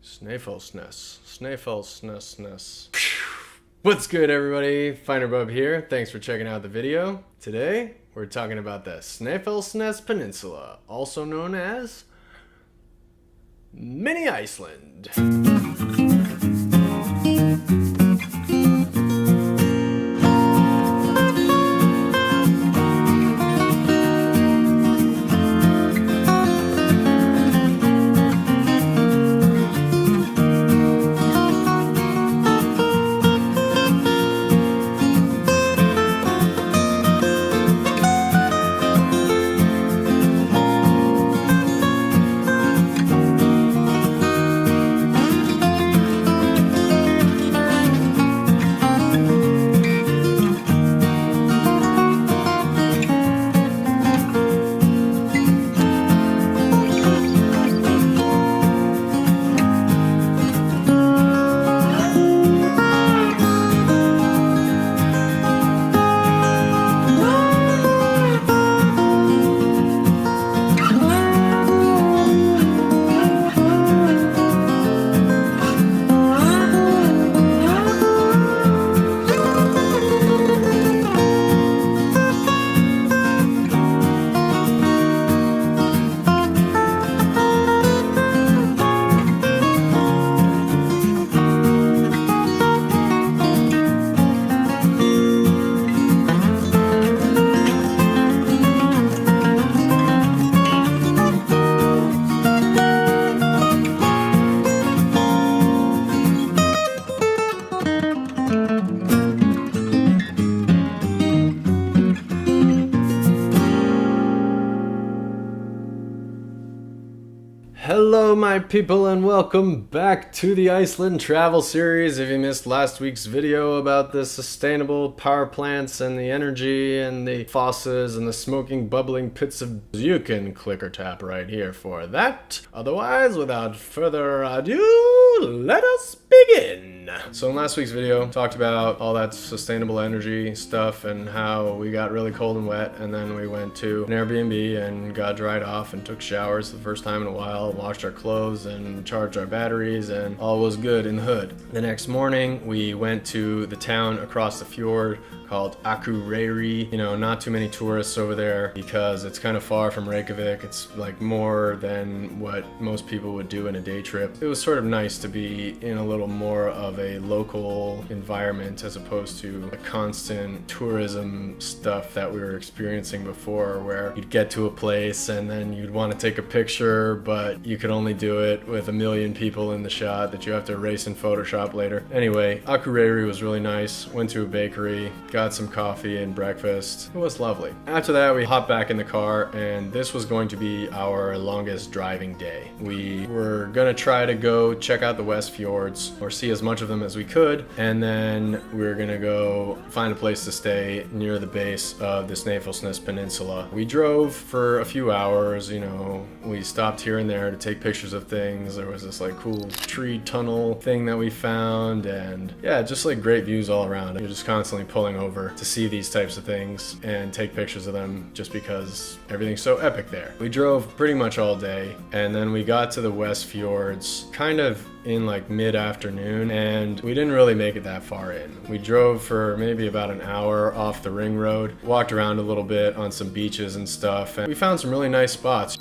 Snaefellsnes. What's good, everybody? FinerBub here. Thanks for checking out the video. Today, we're talking about the Snaefellsnes Peninsula, also known as Mini Iceland. Hello my people, and welcome back to the Iceland travel series. If you missed last week's video about the sustainable power plants and the energy and the fosses and the smoking bubbling pits of, you can click or tap right here for that. Otherwise, without further ado, let us begin. So in last week's video, talked about all that sustainable energy stuff and how we got really cold and wet, and then we went to an Airbnb and got dried off and took showers for the first time in a while, washed our clothes and charged our batteries, and all was good in the hood. The next morning, we went to the town across the fjord called Akureyri. You know, not too many tourists over there because it's kind of far from Reykjavik. It's like more than what most people would do in a day trip. It was sort of nice to be in a little more of a local environment as opposed to the constant tourism stuff that we were experiencing before, where you'd get to a place and then you'd want to take a picture, but you could only do it with a million people in the shot that you have to erase in Photoshop later. Anyway, Akureyri was really nice. Went to a bakery, got some coffee and breakfast. It was lovely. After that, we hopped back in the car, and this was going to be our longest driving day. We were gonna try to go check out the Westfjords, or see as much of them as we could, and then we were gonna go find a place to stay near the base of the Snaefellsnes Peninsula. We drove for a few hours, you know, we stopped here and there to take pictures of things. There was this like cool tree tunnel thing that we found, and yeah, just like great views all around. You're just constantly pulling over to see these types of things and take pictures of them just because everything's so epic there. We drove pretty much all day, and then we got to the Westfjords kind of in like mid-afternoon, and we didn't really make it that far in. We drove for maybe about an hour off the ring road, walked around a little bit on some beaches and stuff, and we found some really nice spots.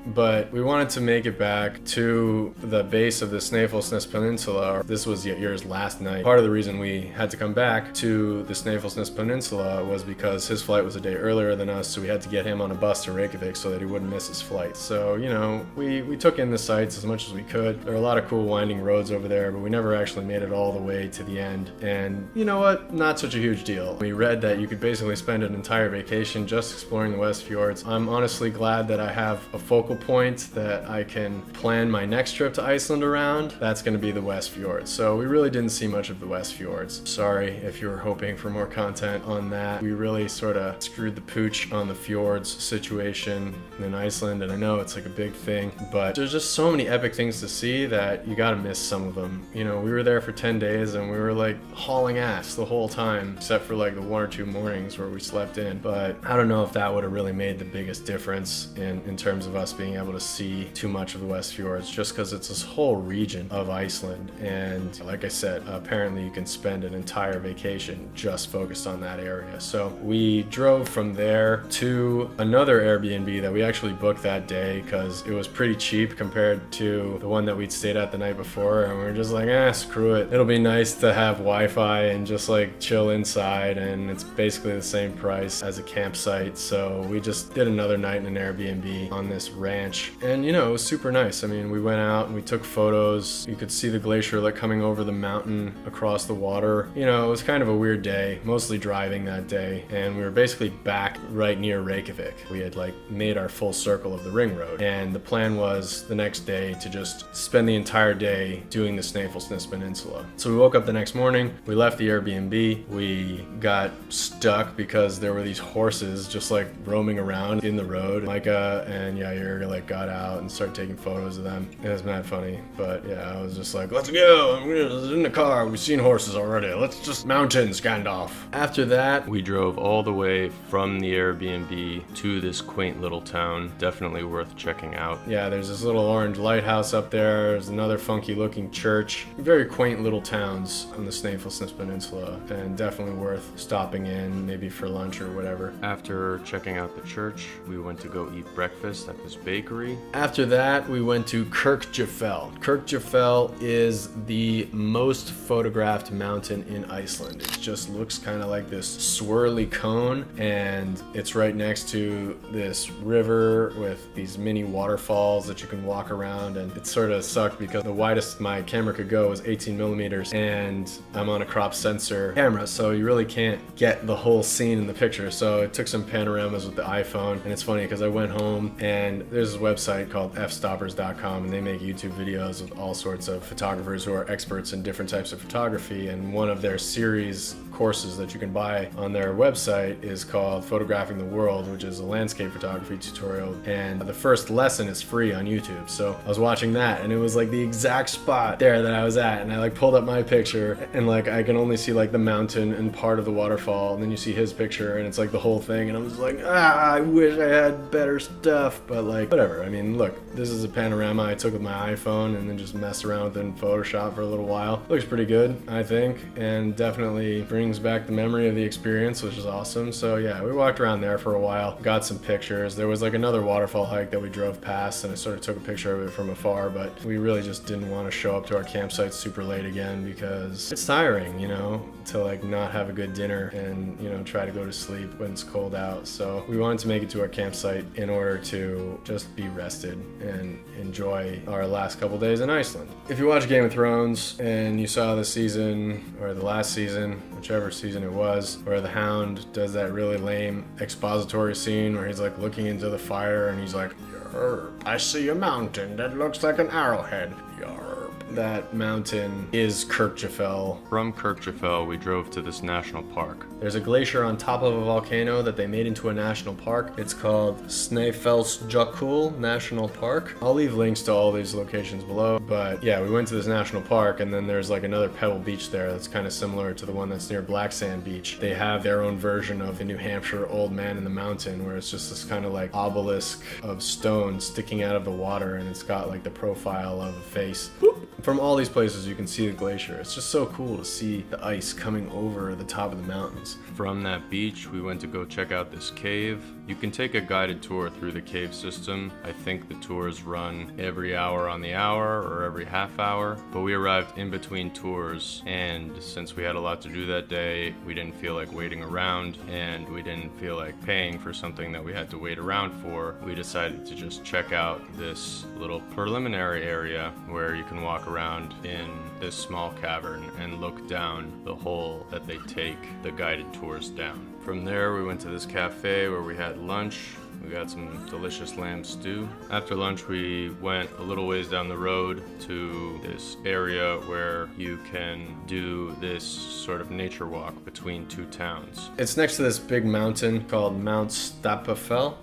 But we wanted to make it back to the base of the Snaefellsnes Peninsula. This was Yair's last night. Part of the reason we had to come back to the Snaefellsnes Peninsula was because his flight was a day earlier than us, so we had to get him on a bus to Reykjavik so that he wouldn't miss his flight. So, you know, we took in the sights as much as we could. There are a lot of cool winding roads over there, but we never actually made it all the way to the end. And you know what? Not such a huge deal. We read that you could basically spend an entire vacation just exploring the Westfjords. I'm honestly glad that I have a focal point that I can plan my next trip to Iceland around. That's going to be the Westfjords. So we really didn't see much of the Westfjords. Sorry if you were hoping for more content on that. We really sort of screwed the pooch on the fjords situation in Iceland, and I know it's like a big thing, but there's just so many epic things to see that you gotta miss some of them. You know, we were there for 10 days and we were like hauling ass the whole time, except for like the 1 or 2 mornings where we slept in. But I don't know if that would have really made the biggest difference in terms of us being able to see too much of the Westfjords, just because it's this whole region of Iceland. And like I said, apparently you can spend an entire vacation just focused on that area. So we drove from there to another Airbnb that we actually booked that day because it was pretty cheap compared to the one that we'd stayed at the night before. And we were just like, screw it. It'll be nice to have Wi-Fi and just like chill inside, and it's basically the same price as a campsite. So we just did another night in an Airbnb on this ranch, and you know, it was super nice. I mean, we went out and we took photos. You could see the glacier like coming over the mountain across the water. You know, it was kind of a weird day, mostly driving that day, and we were basically back right near Reykjavik. We had like made our full circle of the ring road, and the plan was the next day to just spend the entire day doing the Snaefellsnes Peninsula. So we woke up the next morning, we left the Airbnb, we got stuck because there were these horses just like roaming around in the road. Micah and Yair like got out and started taking photos of them. It was mad funny, but yeah, I was just like, let's go, I'm in the car, we've seen horses already, let's just mountains, Gandalf. After that, we drove all the way from the Airbnb to this quaint little town, definitely worth checking out. Yeah, there's this little orange lighthouse up there, there's another funky looking church. Very quaint little towns on the Snaefellsnes Peninsula, and definitely worth stopping in, maybe for lunch or whatever. After checking out the church, we went to go eat breakfast at this bakery. After that, we went to Kirkjufell. Kirkjufell is the most photographed mountain in Iceland. It just looks kind of like this swirly cone, and it's right next to this river with these mini waterfalls that you can walk around, and it sort of sucked because the widest my camera could go was 18 millimeters, and I'm on a crop sensor camera, so you really can't get the whole scene in the picture. So I took some panoramas with the iPhone, and it's funny because I went home and there's this website called fstoppers.com, and they make YouTube videos with all sorts of photographers who are experts in different types of photography, and one of their series courses that you can buy on their website is called Photographing the World, which is a landscape photography tutorial, and the first lesson is free on YouTube. So I was watching that, and it was like the exact spot there that I was at, and I like pulled up my picture, and like I can only see like the mountain and part of the waterfall, and then you see his picture and it's like the whole thing, and I was like, I wish I had better stuff, but like whatever. I mean, look, this is a panorama I took with my iPhone and then just messed around with it in Photoshop for a little while. Looks pretty good, I think, and definitely brings back the memory of the experience, which is awesome. So yeah, we walked around there for a while, got some pictures. There was like another waterfall hike that we drove past, and I sort of took a picture of it from afar, but we really just didn't want to show up to our campsite super late again because it's tiring, you know, to like not have a good dinner and, you know, try to go to sleep when it's cold out. So we wanted to make it to our campsite in order to just be rested and enjoy our last couple days in Iceland. If you watch Game of Thrones and you saw the season, or the last season, whichever season it was, where the Hound does that really lame expository scene where he's like looking into the fire and he's like, "Yarp, I see a mountain that looks like an arrowhead. Yarp." That mountain is Kirkjufell. From Kirkjufell, we drove to this national park. There's a glacier on top of a volcano that they made into a national park. It's called Snaefellsnes National Park. I'll leave links to all these locations below, but yeah, we went to this national park, and then there's like another pebble beach there that's kind of similar to the one that's near Black Sand Beach. They have their own version of the New Hampshire Old Man in the Mountain, where it's just this kind of like obelisk of stone sticking out of the water, and it's got like the profile of a face. Boop. From all these places you can see the glacier. It's just so cool to see the ice coming over the top of the mountains. From that beach, we went to go check out this cave. You can take a guided tour through the cave system. I think the tours run every hour on the hour or every half hour, but we arrived in between tours, and since we had a lot to do that day, we didn't feel like waiting around, and we didn't feel like paying for something that we had to wait around for. We decided to just check out this little preliminary area where you can walk around in this small cavern and look down the hole that they take the guided tours down. From there, we went to this cafe where we had lunch. We got some delicious lamb stew. After lunch, we went a little ways down the road to this area where you can do this sort of nature walk between two towns. It's next to this big mountain called Mount Snaefell.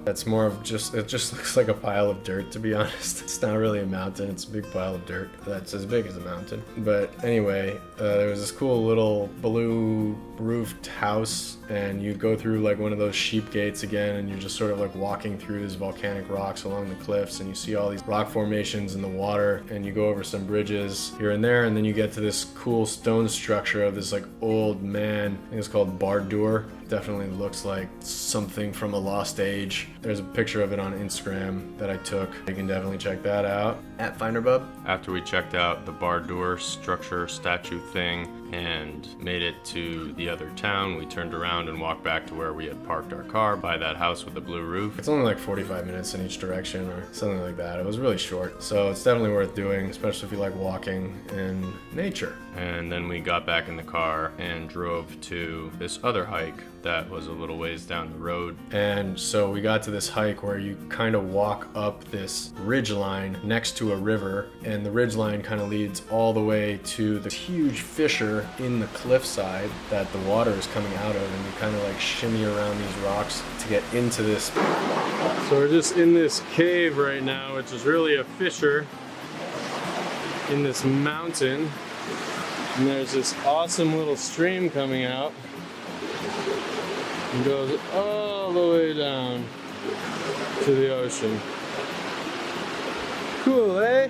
That's more of just, it just looks like a pile of dirt, to be honest. It's not really a mountain, it's a big pile of dirt that's as big as a mountain. But anyway, there was this cool little blue roofed house, and you go through like one of those sheep gates again, again, and you're just sort of like walking through these volcanic rocks along the cliffs, and you see all these rock formations in the water, and you go over some bridges here and there, and then you get to this cool stone structure of this like old man. I think it's called Bardur. Definitely looks like something from a lost age. There's a picture of it on Instagram that I took. You can definitely check that out at FinerBub. After we checked out the Bardur structure statue thing and made it to the other town, we turned around and walked back to where we had parked our car by that house with the blue roof. It's only like 45 minutes in each direction or something like that. It was really short, so it's definitely worth doing, especially if you like walking in nature. And then we got back in the car and drove to this other hike that was a little ways down the road. And so we got to this hike where you kind of walk up this ridge line next to a river, and the ridge line kind of leads all the way to the huge fissure in the cliffside that the water is coming out of, and you kind of like shimmy around these rocks to get into this. So we're just in this cave right now, which is really a fissure in this mountain, and there's this awesome little stream coming out. It goes all the way down to the ocean. Cool, eh?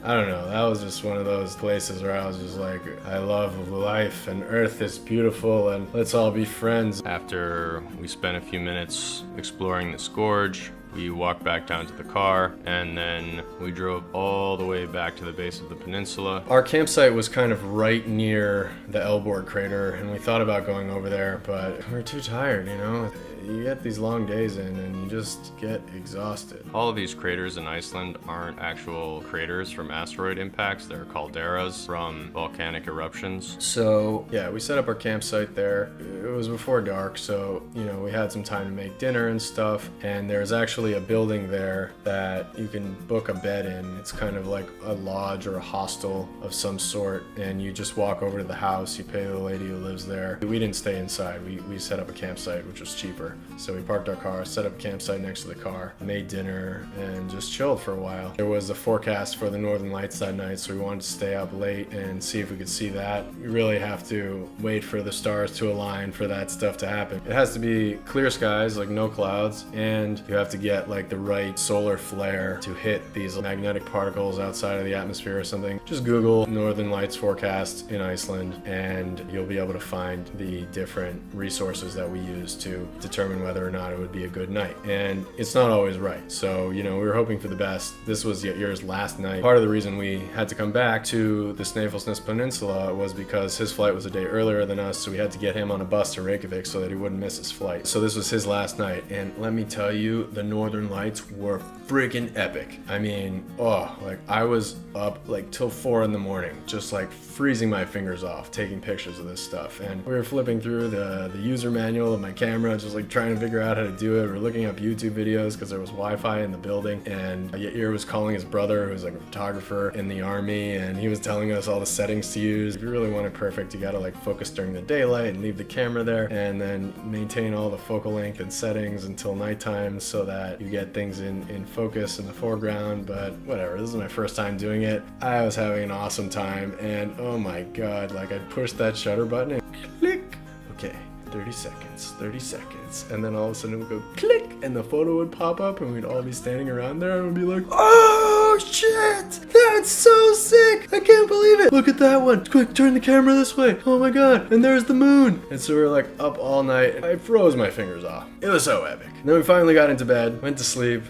I don't know, that was just one of those places where I was just like, I love life and Earth is beautiful and let's all be friends. After we spent a few minutes exploring this gorge, we walked back down to the car, and then we drove all the way back to the base of the peninsula. Our campsite was kind of right near the Elborg crater, and we thought about going over there, but we were too tired, you know? You get these long days in and you just get exhausted. All of these craters in Iceland aren't actual craters from asteroid impacts. They're calderas from volcanic eruptions. So yeah, we set up our campsite there. It was before dark, so you know, we had some time to make dinner and stuff, and there's actually a building there that you can book a bed in. It's kind of like a lodge or a hostel of some sort, and you just walk over to the house, you pay the lady who lives there. We didn't stay inside. We set up a campsite, which was cheaper. So we parked our car, set up a campsite next to the car, made dinner, and just chilled for a while. There was a forecast for the Northern Lights that night, so we wanted to stay up late and see if we could see that. We really have to wait for the stars to align for that stuff to happen. It has to be clear skies, like no clouds, and you have to get like the right solar flare to hit these magnetic particles outside of the atmosphere or something. Just Google Northern Lights forecast in Iceland, and you'll be able to find the different resources that we use to determine whether or not it would be a good night. And it's not always right. So, you know, we were hoping for the best. This was Yair's last night. Part of the reason we had to come back to the Snaefellsnes Peninsula was because his flight was a day earlier than us, so we had to get him on a bus to Reykjavik so that he wouldn't miss his flight. So this was his last night, and let me tell you, the Northern Lights were freaking epic. I mean, like I was up like till 4 in the morning, just like freezing my fingers off, taking pictures of this stuff. And we were flipping through the user manual of my camera, just like trying to figure out how to do it. We were looking up YouTube videos because there was Wi-Fi in the building, and Yair was calling his brother, who's like a photographer in the army, and he was telling us all the settings to use. If you really want it perfect, you gotta like focus during the daylight and leave the camera there, and then maintain all the focal length and settings until nighttime so that you get things in focus in the foreground. But whatever, this is my first time doing it. I was having an awesome time, and oh my god, like I pushed that shutter button and click. Okay, 30 seconds, and then all of a sudden it would go click, and the photo would pop up, and we'd all be standing around there and we'd be like, oh shit, that's so sick, I can't believe it, look at that one, quick, turn the camera this way, oh my god, and there's the moon. And so we were like up all night, and I froze my fingers off. It was so epic. And then we finally got into bed, went to sleep,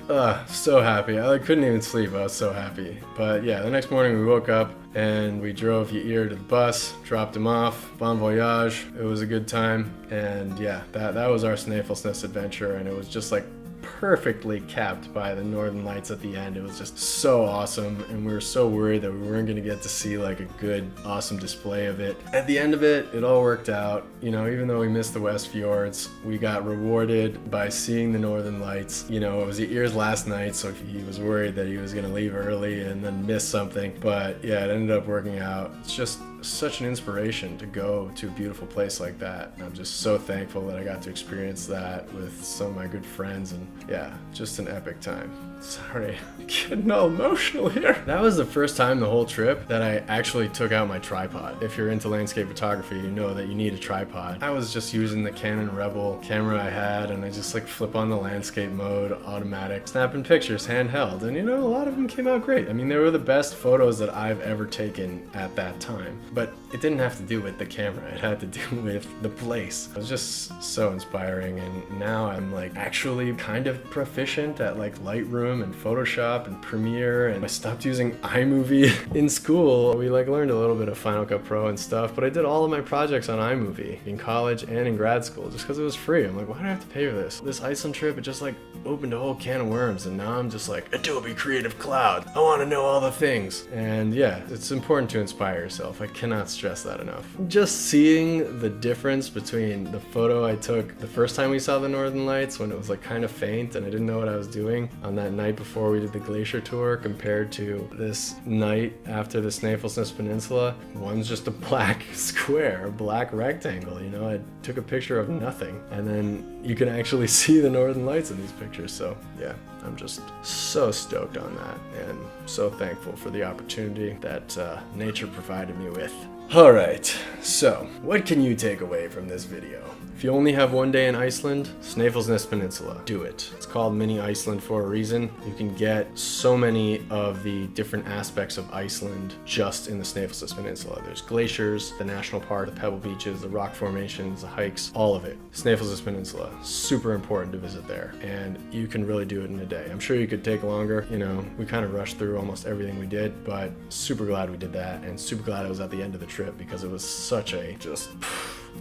so happy. I like couldn't even sleep, I was so happy. But yeah, the next morning we woke up and we drove Yair to the bus, dropped him off, bon voyage. It was a good time, and yeah, that was our Snaefellsnes adventure, and it was just like perfectly capped by the Northern Lights at the end. It was just so awesome, and we were so worried that we weren't going to get to see like a good, awesome display of it. At the end of it, it all worked out. You know, even though we missed the Westfjords, we got rewarded by seeing the Northern Lights. You know, it was Yair's last night, so he was worried that he was going to leave early and then miss something. But yeah, it ended up working out. It's just such an inspiration to go to a beautiful place like that. And I'm just so thankful that I got to experience that with some of my good friends, and yeah, just an epic time. Sorry, I'm getting all emotional here. That was the first time the whole trip that I actually took out my tripod. If you're into landscape photography, you know that you need a tripod. I was just using the Canon Rebel camera I had, and I just like flip on the landscape mode, automatic, snapping pictures, handheld, and you know, a lot of them came out great. I mean, they were the best photos that I've ever taken at that time. But it didn't have to do with the camera, it had to do with the place. It was just so inspiring, and now I'm like actually kind of proficient at like Lightroom and Photoshop and Premiere, and I stopped using iMovie. In school we like learned a little bit of Final Cut Pro and stuff, but I did all of my projects on iMovie in college and in grad school just because it was free. I'm like, why do I have to pay for this? This Iceland trip, it just like opened a whole can of worms, and now I'm just like, Adobe Creative Cloud, I want to know all the things. And yeah, it's important to inspire yourself. I cannot stress that enough. Just seeing the difference between the photo I took the first time we saw the Northern Lights, when it was like kind of faint and I didn't know what I was doing on that night before we did the glacier tour, compared to this night after the Snaefellsnes Peninsula. One's just a black square, a black rectangle, you know. I took a picture of nothing, and then you can actually see the Northern Lights in these pictures. So yeah, I'm just so stoked on that, and so thankful for the opportunity that nature provided me with. Alright, so what can you take away from this video? If you only have one day in Iceland, Snaefellsnes Peninsula, do it. It's called Mini Iceland for a reason. You can get so many of the different aspects of Iceland just in the Snaefellsnes Peninsula. There's glaciers, the national park, the pebble beaches, the rock formations, the hikes, all of it. Snaefellsnes Peninsula, super important to visit there, and you can really do it in a day. I'm sure you could take longer, you know, we kind of rushed through almost everything we did, but super glad we did that, and super glad it was at the end of the trip, because it was such a just...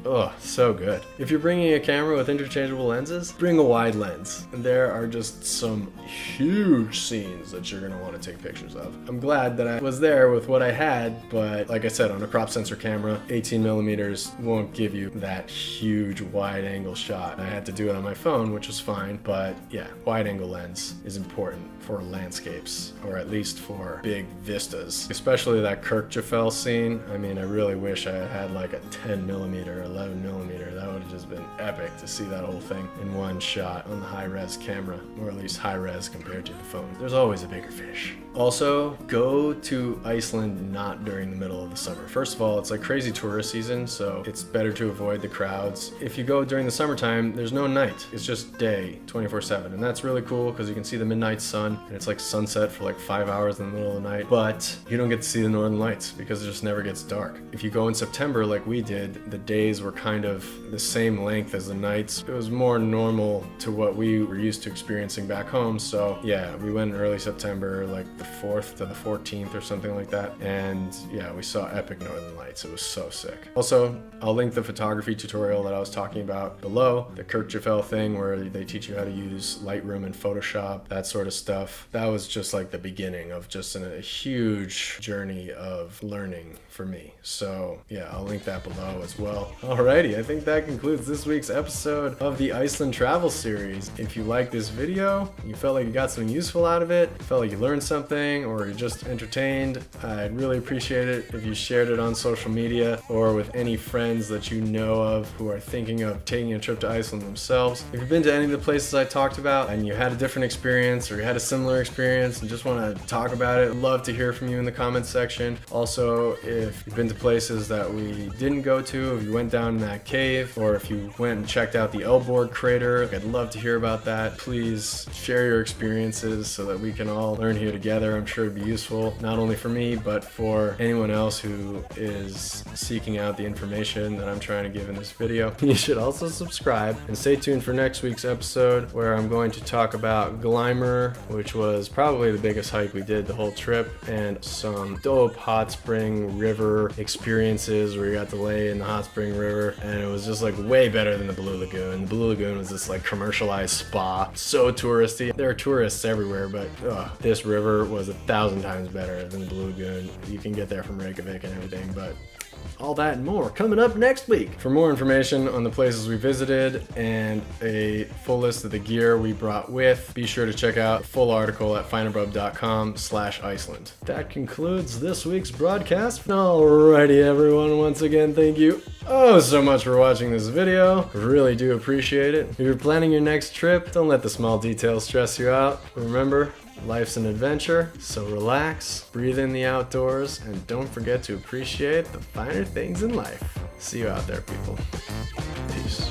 oh, so good. If you're bringing a camera with interchangeable lenses, bring a wide lens. And there are just some huge scenes that you're gonna want to take pictures of. I'm glad that I was there with what I had, but like I said, on a crop sensor camera, 18 millimeters won't give you that huge wide angle shot. I had to do it on my phone, which was fine, but yeah, wide angle lens is important for landscapes, or at least for big vistas, especially that Kirkjufell scene. I mean, I really wish I had like a 10 millimeter, 11 millimeter. That would have just been epic to see that whole thing in one shot on the high-res camera, or at least high-res compared to the phone. There's always a bigger fish. Also, go to Iceland not during the middle of the summer. First of all, it's like crazy tourist season, so it's better to avoid the crowds. If you go during the summertime, there's no night. It's just day, 24/7, and that's really cool because you can see the midnight sun, and it's like sunset for like 5 hours in the middle of the night, but you don't get to see the Northern Lights because it just never gets dark. If you go in September like we did, the days were kind of the same length as the nights. It was more normal to what we were used to experiencing back home, so yeah, we went in early September, like the 4th to the 14th or something like that, and yeah, we saw epic Northern Lights. It was so sick. Also, I'll link the photography tutorial that I was talking about below, the Kirkjufell thing where they teach you how to use Lightroom and Photoshop, that sort of stuff. That was just like the beginning of just a huge journey of learning for me. So yeah, I'll link that below as well. Alrighty, I think that concludes this week's episode of the Iceland travel series. If you liked this video, you felt like you got something useful out of it, felt like you learned something, or you're just entertained, I'd really appreciate it if you shared it on social media or with any friends that you know of who are thinking of taking a trip to Iceland themselves. If you've been to any of the places I talked about and you had a different experience, or you had a similar experience and just want to talk about it, I'd love to hear from you in the comments section. Also, if you've been to places that we didn't go to, if you went down in that cave, or if you went and checked out the Elborg crater, I'd love to hear about that. Please share your experiences so that we can all learn here together. I'm sure it'd be useful, not only for me, but for anyone else who is seeking out the information that I'm trying to give in this video. You should also subscribe and stay tuned for next week's episode, where I'm going to talk about Glimmer, which was probably the biggest hike we did the whole trip, and some dope hot spring river experiences where you got to lay in the hot spring river, and it was just like way better than the Blue Lagoon. The Blue Lagoon was this like commercialized spa, so touristy. There are tourists everywhere, but this river was 1,000 times better than the Blue Lagoon. You can get there from Reykjavik and everything, but All that and more coming up next week. For more information on the places we visited and a full list of the gear we brought with, be sure to check out the full article at FinerBub.com/Iceland. That concludes this week's broadcast. Alrighty everyone, once again thank you so much for watching this video. Really do appreciate it. If you're planning your next trip, don't let the small details stress you out. Remember, life's an adventure, so relax, breathe in the outdoors, and don't forget to appreciate the finer things in life. See you out there, people. Peace.